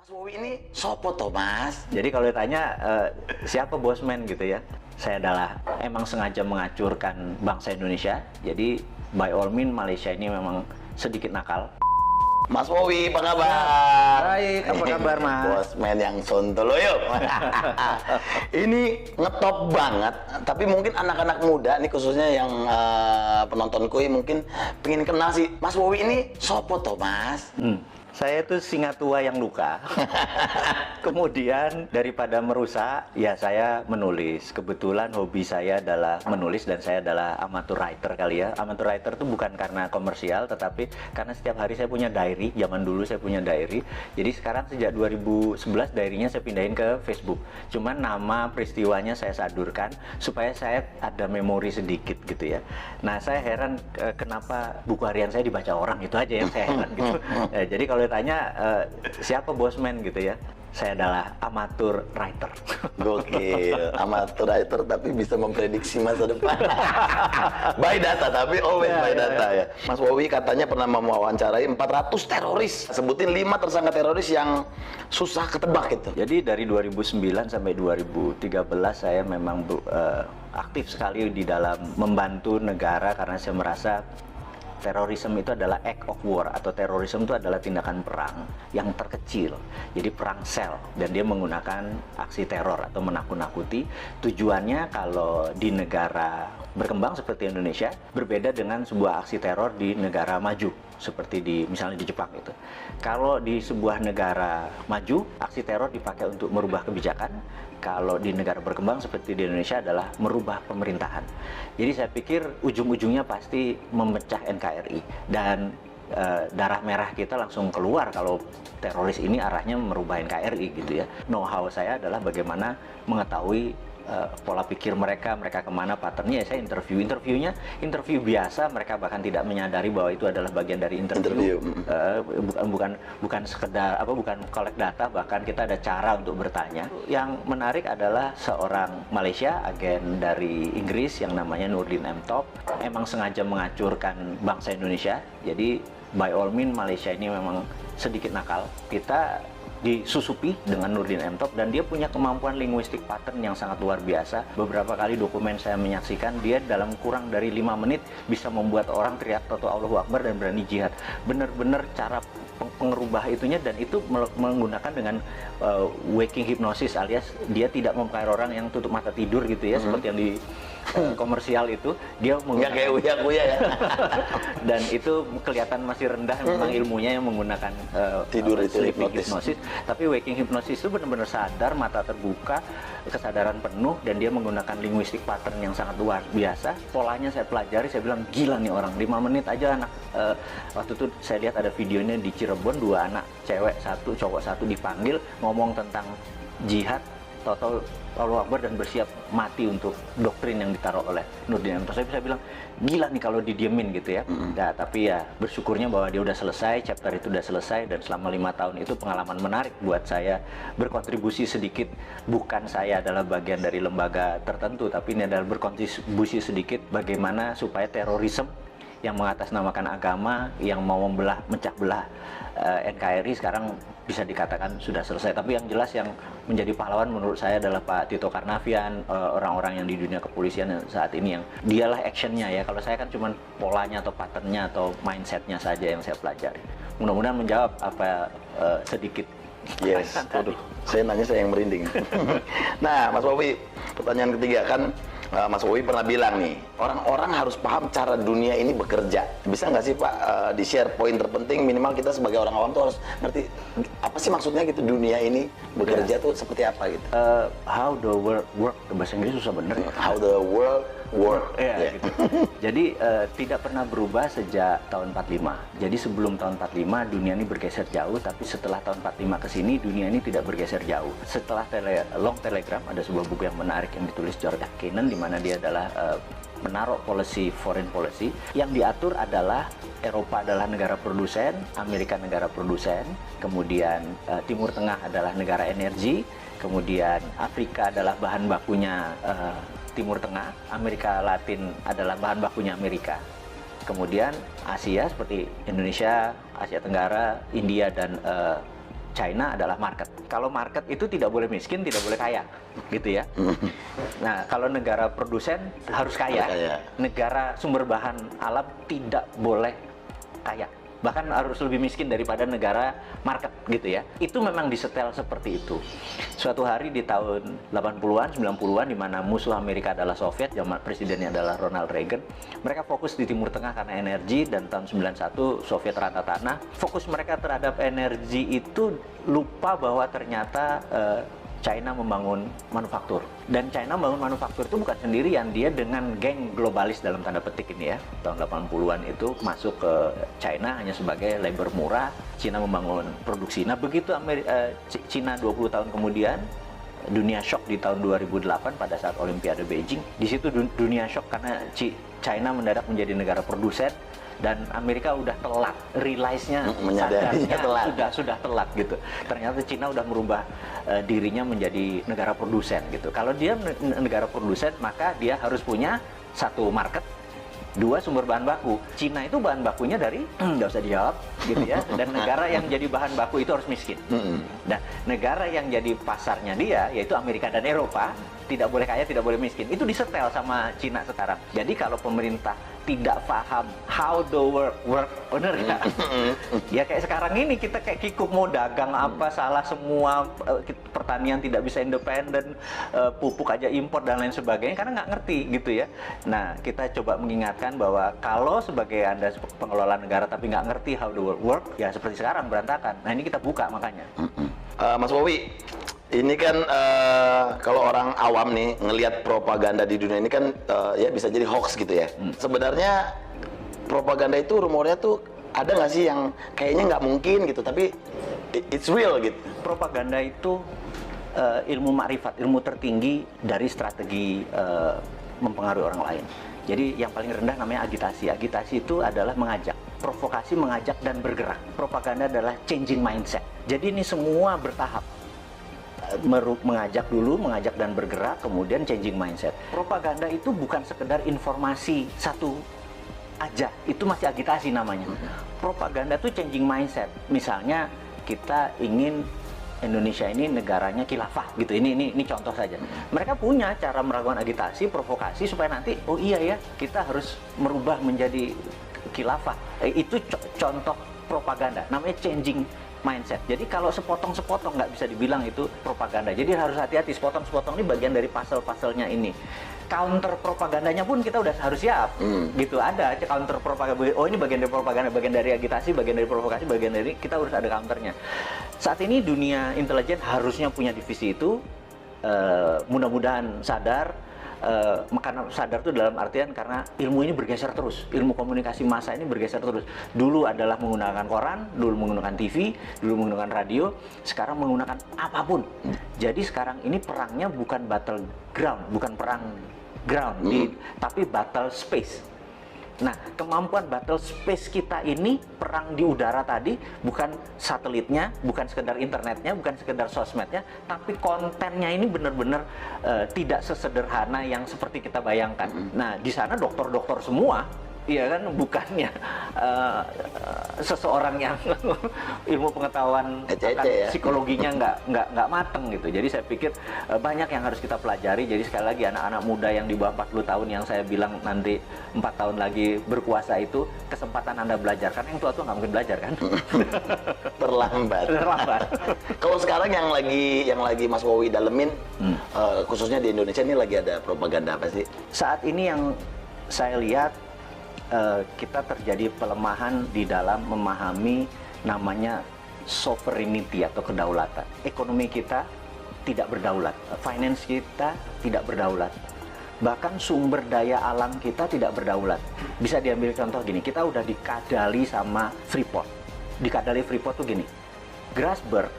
Mas Wowi ini sopo toh mas? Jadi kalau ditanya siapa bosman gitu ya, saya adalah emang sengaja mengacurkan bangsa Indonesia. Jadi by all means Malaysia ini memang sedikit nakal. Mas Wowi, apa kabar? Baik, apa kabar mas? Bosman yang sontoloyo. Ini ngetop banget, tapi mungkin anak-anak muda nih khususnya yang penontonku ini mungkin pengen kenal sih. Mas Wowi ini sopo toh mas? Saya itu singa tua yang luka. Kemudian daripada merusak, ya saya menulis. Kebetulan hobi saya adalah menulis dan saya adalah amateur writer kali ya. Amateur writer itu bukan karena komersial, tetapi karena setiap hari saya punya diary. Zaman dulu saya punya diary. Jadi sekarang sejak 2011 diary-nya saya pindahin ke Facebook. Cuman nama peristiwanya saya sadurkan supaya saya ada memori sedikit gitu ya. Nah saya heran kenapa buku harian saya dibaca orang, itu aja yang saya heran gitu. Jadi kalau ditanya siapa bosman gitu ya, saya adalah amateur writer. Gokil, amateur writer tapi bisa memprediksi masa depan. By data, tapi always by data ya. Mas Wowi katanya pernah mewawancarai 400 teroris. Sebutin 5 tersangka teroris yang susah ketebak gitu. Jadi dari 2009 sampai 2013 saya memang aktif sekali di dalam membantu negara karena saya merasa terorisme itu adalah act of war, atau terorisme itu adalah tindakan perang yang terkecil. Jadi perang sel, dan dia menggunakan aksi teror atau menakut-nakuti. Tujuannya kalau di negara berkembang seperti Indonesia berbeda dengan sebuah aksi teror di negara maju seperti misalnya di Jepang itu. Kalau di sebuah negara maju, aksi teror dipakai untuk merubah kebijakan. Kalau di negara berkembang seperti di Indonesia adalah merubah pemerintahan. Jadi saya pikir ujung-ujungnya pasti memecah NKRI, dan darah merah kita langsung keluar kalau teroris ini arahnya merubah NKRI gitu ya. Know-how saya adalah bagaimana mengetahui pola pikir mereka kemana, patternnya. Ya saya interview biasa, mereka bahkan tidak menyadari bahwa itu adalah bagian dari interview. Bukan sekedar bukan collect data, bahkan kita ada cara untuk bertanya. Yang menarik adalah seorang Malaysia, agen dari Inggris yang namanya Nurdin M. Top, emang sengaja mengacurkan bangsa Indonesia. Jadi by all means Malaysia ini memang sedikit nakal. Kita disusupi dengan Nurdin M. Top, dan dia punya kemampuan linguistik pattern yang sangat luar biasa. Beberapa kali dokumen saya menyaksikan, dia dalam kurang dari 5 menit bisa membuat orang teriak Toto Allahu Akbar dan berani jihad. Bener-bener cara pengerubah itunya, dan itu menggunakan dengan waking hypnosis, alias dia tidak memakai orang yang tutup mata tidur gitu ya, seperti yang di komersial itu. Dia nggak kayak uya-uya ya. Dan itu kelihatan masih rendah memang ilmunya yang menggunakan tidur itu hipnosis. Tapi waking hypnosis itu benar-benar sadar, mata terbuka, kesadaran penuh, dan dia menggunakan linguistik pattern yang sangat luar biasa. Polanya saya pelajari, saya bilang gila nih orang, 5 menit aja anak. Waktu itu saya lihat ada videonya di Cirebon, 2 anak, cewek 1, cowok 1 dipanggil ngomong tentang jihad, Toto Allahu Akbar, dan bersiap mati untuk doktrin yang ditaruh oleh Nurdin M. Top. Saya bisa bilang gila nih kalau didiemin gitu ya. Nah, tapi ya bersyukurnya bahwa dia udah selesai, chapter itu udah selesai, dan selama 5 tahun itu pengalaman menarik buat saya, berkontribusi sedikit. Bukan saya adalah bagian dari lembaga tertentu, tapi ini adalah berkontribusi sedikit bagaimana supaya terorisme yang mengatasnamakan agama, yang mau mecah belah NKRI sekarang bisa dikatakan sudah selesai. Tapi yang jelas yang menjadi pahlawan menurut saya adalah Pak Tito Karnavian, orang-orang yang di dunia kepolisian saat ini, yang dialah actionnya ya. Kalau saya kan cuma polanya atau patternnya atau mindsetnya saja yang saya pelajari. Mudah-mudahan menjawab apa sedikit. Yes, waduh, saya nanya saya yang merinding. Nah, Mas Wowi, pertanyaan ketiga kan, Mas Wowi pernah bilang nih, orang-orang harus paham cara dunia ini bekerja. Bisa nggak sih Pak di-share poin terpenting, minimal kita sebagai orang awam tuh harus ngerti apa sih maksudnya gitu, dunia ini bekerja tuh seperti apa gitu. How the world work, bahasa Inggris susah bener ya. How the world work. Yeah. Gitu. Jadi tidak pernah berubah sejak tahun 45. Jadi sebelum tahun 45 dunia ini bergeser jauh, tapi setelah tahun 45 ke sini dunia ini tidak bergeser jauh. Setelah Long Telegram, ada sebuah buku yang menarik yang ditulis George Kennan, di mana dia adalah menaruh foreign policy yang diatur adalah Eropa adalah negara produsen, Amerika negara produsen, kemudian Timur Tengah adalah negara energi, kemudian Afrika adalah bahan bakunya Timur Tengah, Amerika Latin adalah bahan bakunya Amerika. Kemudian Asia seperti Indonesia, Asia Tenggara, India, dan China adalah market. Kalau market itu tidak boleh miskin, tidak boleh kaya, gitu ya. Nah, kalau negara produsen harus kaya. Negara sumber bahan alam tidak boleh kaya. Bahkan harus lebih miskin daripada negara market, gitu ya. Itu memang disetel seperti itu. Suatu hari di tahun 80-an, 90-an, di mana musuh Amerika adalah Soviet, zaman presidennya adalah Ronald Reagan. Mereka fokus di Timur Tengah karena energi, dan tahun 91 Soviet rata tanah. Fokus mereka terhadap energi itu lupa bahwa ternyata China membangun manufaktur. Dan China membangun manufaktur itu bukan sendirian, dia dengan geng globalis dalam tanda petik ini ya. Tahun 80-an itu masuk ke China hanya sebagai labor murah, China membangun produksi. Nah, begitu China 20 tahun kemudian, dunia shock di tahun 2008 pada saat Olimpiade Beijing. Di situ dunia shock karena China mendadak menjadi negara produsen, dan Amerika udah telat, realize-nya, sadarnya sudah telat gitu. Ternyata Cina udah merubah dirinya menjadi negara produsen gitu. Kalau dia negara produsen, maka dia harus punya satu market, dua sumber bahan baku. Cina itu bahan bakunya dari nggak usah dijawab gitu ya. Dan negara yang jadi bahan baku itu harus miskin. Nah, negara yang jadi pasarnya dia yaitu Amerika dan Eropa tidak boleh kaya, tidak boleh miskin. Itu disetel sama Cina sekarang. Jadi kalau pemerintah tidak paham how the work, bener ya? Ya kayak sekarang ini kita kayak kikuk mau dagang apa salah semua, pertanian tidak bisa independen, pupuk aja impor dan lain sebagainya karena nggak ngerti gitu ya. Nah, kita coba mengingatkan bahwa kalau sebagai Anda pengelola negara tapi nggak ngerti how the work, ya seperti sekarang berantakan. Nah, ini kita buka makanya. Mas Bowie, ini kan kalau orang awam nih ngelihat propaganda di dunia ini kan ya bisa jadi hoax gitu ya. Sebenarnya propaganda itu rumornya tuh ada nggak sih yang kayaknya nggak mungkin gitu, tapi it's real gitu. Propaganda itu ilmu makrifat, ilmu tertinggi dari strategi mempengaruhi orang lain. Jadi yang paling rendah namanya agitasi. Agitasi itu adalah mengajak, provokasi, mengajak dan bergerak. Propaganda adalah changing mindset. Jadi ini semua bertahap. Mengajak dulu, mengajak dan bergerak, kemudian changing mindset. Propaganda itu bukan sekedar informasi satu aja, itu masih agitasi namanya. Propaganda itu changing mindset. Misalnya kita ingin Indonesia ini negaranya khilafah gitu. Ini contoh saja. Mereka punya cara melakukan agitasi, provokasi supaya nanti oh iya ya, kita harus merubah menjadi khilafah. Itu contoh propaganda. Namanya changing mindset. Jadi kalau sepotong-sepotong nggak bisa dibilang itu propaganda. Jadi harus hati-hati, sepotong-sepotong ini bagian dari pasal-pasalnya ini. Counter propagandanya pun kita udah harus siap. Gitu, ada counter propaganda. Oh, ini bagian dari propaganda, bagian dari agitasi, bagian dari provokasi, bagian dari kita harus ada counternya. Saat ini dunia intelijen harusnya punya divisi itu. Mudah-mudahan sadar. Karena sadar itu dalam artian karena ilmu ini bergeser terus, ilmu komunikasi massa ini bergeser terus. Dulu adalah menggunakan koran, dulu menggunakan TV, dulu menggunakan radio, sekarang menggunakan apapun. Jadi sekarang ini perangnya bukan battle ground, bukan perang ground, tapi battle space. Nah, kemampuan battle space kita ini, perang di udara tadi, bukan satelitnya, bukan sekedar internetnya, bukan sekedar sosmednya, tapi kontennya ini benar-benar tidak sesederhana yang seperti kita bayangkan. Nah, di sana dokter-dokter semua, iya kan, bukannya seseorang yang ilmu pengetahuan akan psikologinya nggak mateng gitu. Jadi saya pikir banyak yang harus kita pelajari. Jadi sekali lagi anak-anak muda yang di bawah 40 tahun yang saya bilang nanti 4 tahun lagi berkuasa itu kesempatan Anda belajar, karena yang tua-tua nggak mungkin belajar kan. Terlambat. Kalau sekarang yang lagi Mas Bowie dalemin, khususnya di Indonesia ini lagi ada propaganda apa sih? Saat ini yang saya lihat kita terjadi pelemahan di dalam memahami namanya sovereignty atau kedaulatan. Ekonomi kita tidak berdaulat, finance kita tidak berdaulat, bahkan sumber daya alam kita tidak berdaulat. Bisa diambil contoh gini, kita udah dikadali sama Freeport. Dikadali Freeport tuh gini, Grasberg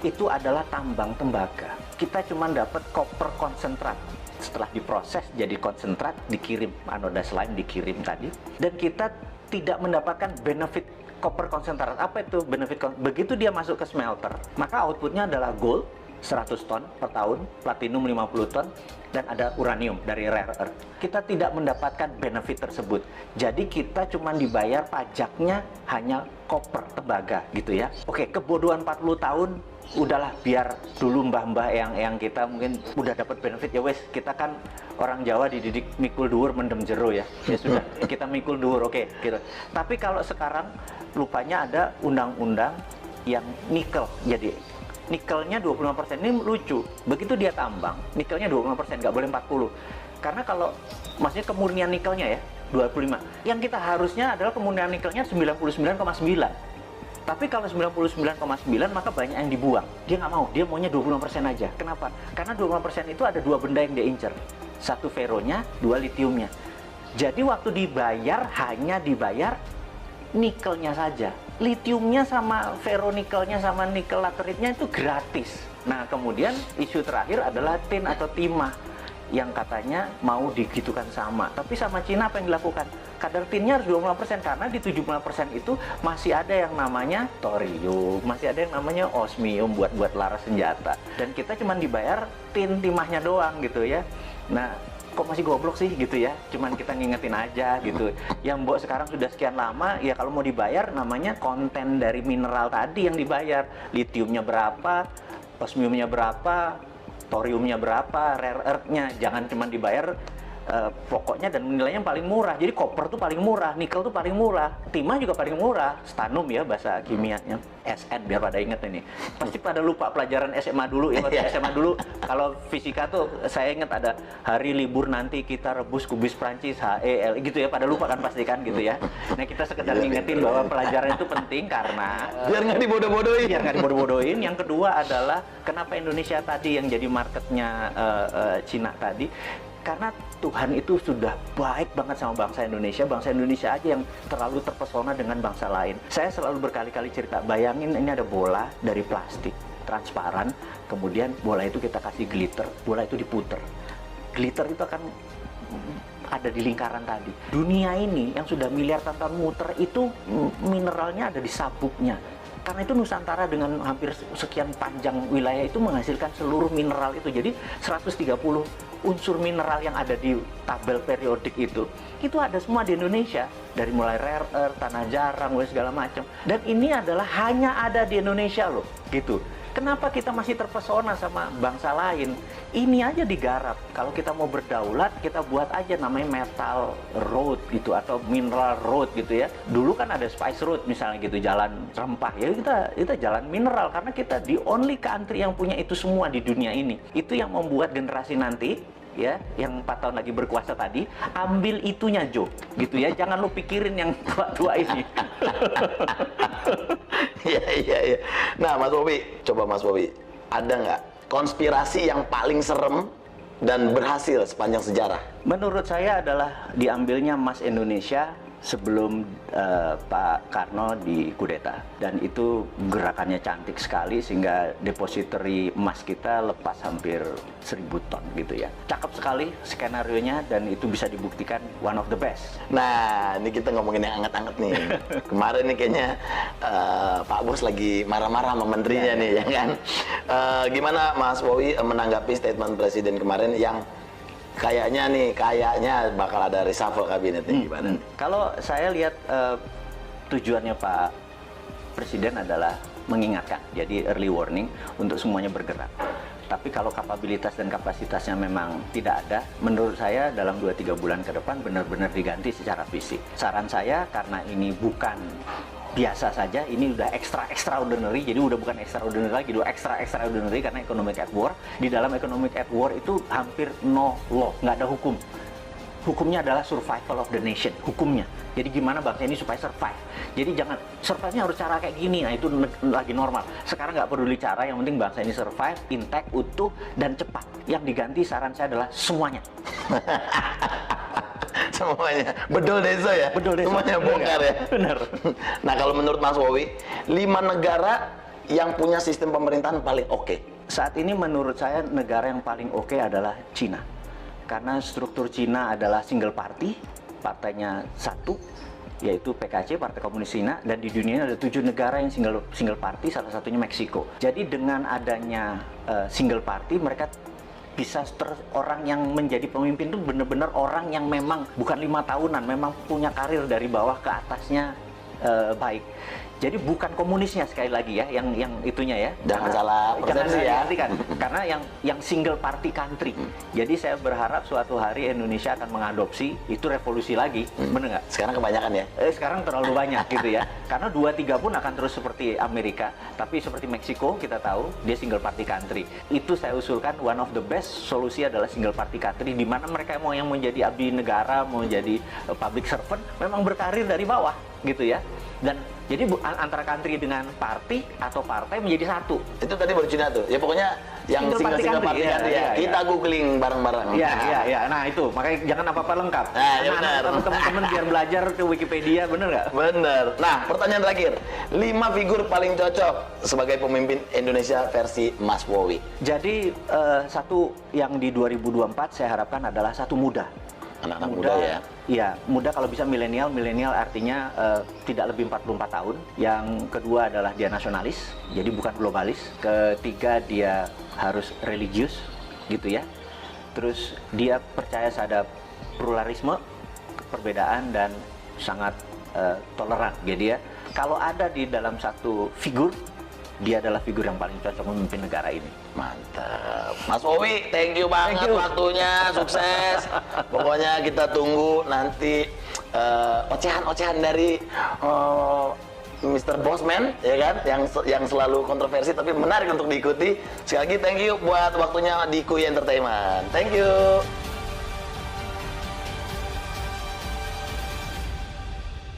itu adalah tambang tembaga. Kita cuma dapat koper konsentrat. Setelah diproses jadi konsentrat, dikirim anoda slime, dikirim tadi, dan kita tidak mendapatkan benefit koper konsentrat. Apa itu benefit? Begitu dia masuk ke smelter, maka outputnya adalah gold, 100 ton per tahun, platinum 50 ton, dan ada uranium dari rare earth. Kita tidak mendapatkan benefit tersebut. Jadi kita cuma dibayar pajaknya hanya koper, tembaga gitu ya. Oke, kebodohan 40 tahun, udahlah biar dulu mbah-mbah yang kita mungkin udah dapat benefit ya wes, kita kan orang Jawa dididik mikul dhuwur mendem jero ya. Ya sudah, kita mikul dhuwur, oke gitu. Tapi kalau sekarang lupanya ada undang-undang yang nikel. Jadi nikelnya 25%, ini lucu. Begitu dia tambang, nikelnya 25%, nggak boleh 40. Karena kalau maksudnya kemurnian nikelnya ya 25. Yang kita harusnya adalah kemurnian nikelnya 99,9. Tapi kalau 99,9 maka banyak yang dibuang. Dia nggak mau, dia maunya 25% aja. Kenapa? Karena 25% itu ada dua benda yang dia incer. Satu feronya, dua litiumnya. Jadi waktu dibayar hanya dibayar nikelnya saja. Litiumnya sama ferronikelnya sama nikel lateritnya itu gratis. Nah, kemudian isu terakhir adalah tin atau timah yang katanya mau digitukan sama. Tapi sama Cina apa yang dilakukan? Kadar tinnya harus 25% karena di 75% itu masih ada yang namanya thorium, masih ada yang namanya osmium buat laras senjata. Dan kita cuma dibayar tin timahnya doang gitu ya. Nah, kok masih goblok sih gitu ya, cuman kita ngingetin aja gitu. Yang mbok sekarang sudah sekian lama, ya kalau mau dibayar namanya konten dari mineral tadi yang dibayar. Litiumnya berapa, osmiumnya berapa, thoriumnya berapa, rare earth-nya. Jangan cuma dibayar pokoknya dan nilainya paling murah. Jadi koper tuh paling murah, nikel tuh paling murah, timah juga paling murah, stannum ya bahasa kimianya, SN biar pada inget ini. Pasti pada lupa pelajaran SMA dulu ya, waktu SMA dulu kalau fisika tuh saya inget ada hari libur nanti kita rebus kubis Prancis HEL gitu ya, pada lupa kan pasti kan gitu ya. Nah kita sekedar ngingetin bahwa pelajaran itu penting karena biar nggak dibodoh-bodohin. Biar nggak dibodoh-bodohin. Yang kedua adalah kenapa Indonesia tadi yang jadi marketnya Cina tadi, karena Tuhan itu sudah baik banget sama bangsa Indonesia aja yang terlalu terpesona dengan bangsa lain. Saya selalu berkali-kali cerita, bayangin ini ada bola dari plastik, transparan, kemudian bola itu kita kasih glitter, bola itu diputer. Glitter itu akan ada di lingkaran tadi. Dunia ini yang sudah miliar tahun muter itu mineralnya ada di sabuknya. Karena itu Nusantara dengan hampir sekian panjang wilayah itu menghasilkan seluruh mineral itu. Jadi 130 unsur mineral yang ada di tabel periodik itu ada semua di Indonesia. Dari mulai rare earth, tanah jarang, segala macam. Dan ini adalah hanya ada di Indonesia loh, gitu. Kenapa kita masih terpesona sama bangsa lain? Ini aja digarap. Kalau kita mau berdaulat, kita buat aja namanya metal road gitu atau mineral road gitu ya. Dulu kan ada spice road misalnya gitu, jalan rempah ya, kita jalan mineral karena kita the only country yang punya itu semua di dunia ini. Itu yang membuat generasi nanti ya, yang 4 tahun lagi berkuasa tadi, ambil itunya Jo, gitu ya. Jangan lu pikirin yang tua-tua ini. Iya. Nah, Mas Bobi, coba Mas Bobi, ada nggak konspirasi yang paling serem dan berhasil sepanjang sejarah? Menurut saya adalah diambilnya emas Indonesia sebelum Pak Karno dikudeta, dan itu gerakannya cantik sekali sehingga depository emas kita lepas hampir 1000 ton gitu ya. Cakep sekali skenarionya dan itu bisa dibuktikan one of the best. Nah, ini kita ngomongin yang anget-anget nih. Kemarin nih kayaknya Pak Bos lagi marah-marah sama menterinya nih ya kan. Gimana Mas Bowi menanggapi statement Presiden kemarin yang kayaknya bakal ada reshuffle kabinetnya gimana? Kalau saya lihat tujuannya Pak Presiden adalah mengingatkan, jadi early warning untuk semuanya bergerak. Tapi kalau kapabilitas dan kapasitasnya memang tidak ada, menurut saya dalam 2-3 bulan ke depan benar-benar diganti secara fisik. Saran saya, karena ini bukan biasa saja, ini udah extraordinary, jadi udah bukan extraordinary lagi, udah extraordinary karena economic at war. Di dalam economic at war itu hampir no law, nggak ada hukum. Hukumnya adalah survival of the nation, hukumnya. Jadi gimana bangsa ini supaya survive. Jadi jangan, survive-nya harus cara kayak gini, nah itu lagi normal. Sekarang nggak peduli cara, yang penting bangsa ini survive, intact, utuh, dan cepat. Yang diganti saran saya adalah semuanya. Semuanya, bedol desa ya? Bedol desa. Semuanya bongkar ya? Benar. Nah kalau menurut Mas Bowi, 5 negara yang punya sistem pemerintahan paling oke? Saat ini menurut saya negara yang paling oke adalah Cina. Karena struktur Cina adalah single party, partainya satu, yaitu PKC, Partai Komunis Cina, dan di dunia ada 7 negara yang single party, salah satunya Meksiko. Jadi dengan adanya single party, mereka bisa orang yang menjadi pemimpin itu benar-benar orang yang memang bukan 5 tahunan, memang punya karir dari bawah ke atasnya baik. Jadi bukan komunisnya sekali lagi ya, yang itunya ya. Jangan salah persepsi ya. Kan? Karena yang single party country. Jadi saya berharap suatu hari Indonesia akan mengadopsi itu revolusi lagi, bener nggak? Sekarang kebanyakan ya. Sekarang terlalu banyak gitu ya. Karena 2-3 pun akan terus seperti Amerika, tapi seperti Meksiko kita tahu dia single party country. Itu saya usulkan one of the best solusi adalah single party country, di mana mereka mau yang menjadi abdi negara, mau jadi public servant, memang berkarir dari bawah gitu ya. Dan jadi antara country dengan party atau partai menjadi satu. Itu tadi baru Cina tuh. Ya pokoknya yang single party country ya. Kita googling bareng-bareng. Iya. Nah itu makanya jangan apa-apa lengkap. Nah, ya benar. Teman-teman biar belajar ke Wikipedia, bener nggak? Bener. Nah, pertanyaan terakhir. 5 figur paling cocok sebagai pemimpin Indonesia versi Mas Wowi. Jadi satu yang di 2024 saya harapkan adalah satu muda. Anak-anak muda ya. Iya, muda kalau bisa milenial. Milenial artinya tidak lebih 44 tahun. Yang kedua adalah dia nasionalis, jadi bukan globalis. Ketiga dia harus religius, gitu ya. Terus dia percaya terhadap pluralisme, perbedaan, dan sangat toleran. Jadi ya, kalau ada di dalam satu figur, dia adalah figur yang paling cocok memimpin negara ini. Mantap. Mas Wowi, thank you banget waktunya, sukses. Pokoknya kita tunggu nanti ocehan-ocehan dari Mr. Bossman, ya kan, yang selalu kontroversi tapi menarik untuk diikuti. Sekali lagi thank you buat waktunya di Kui Entertainment. Thank you.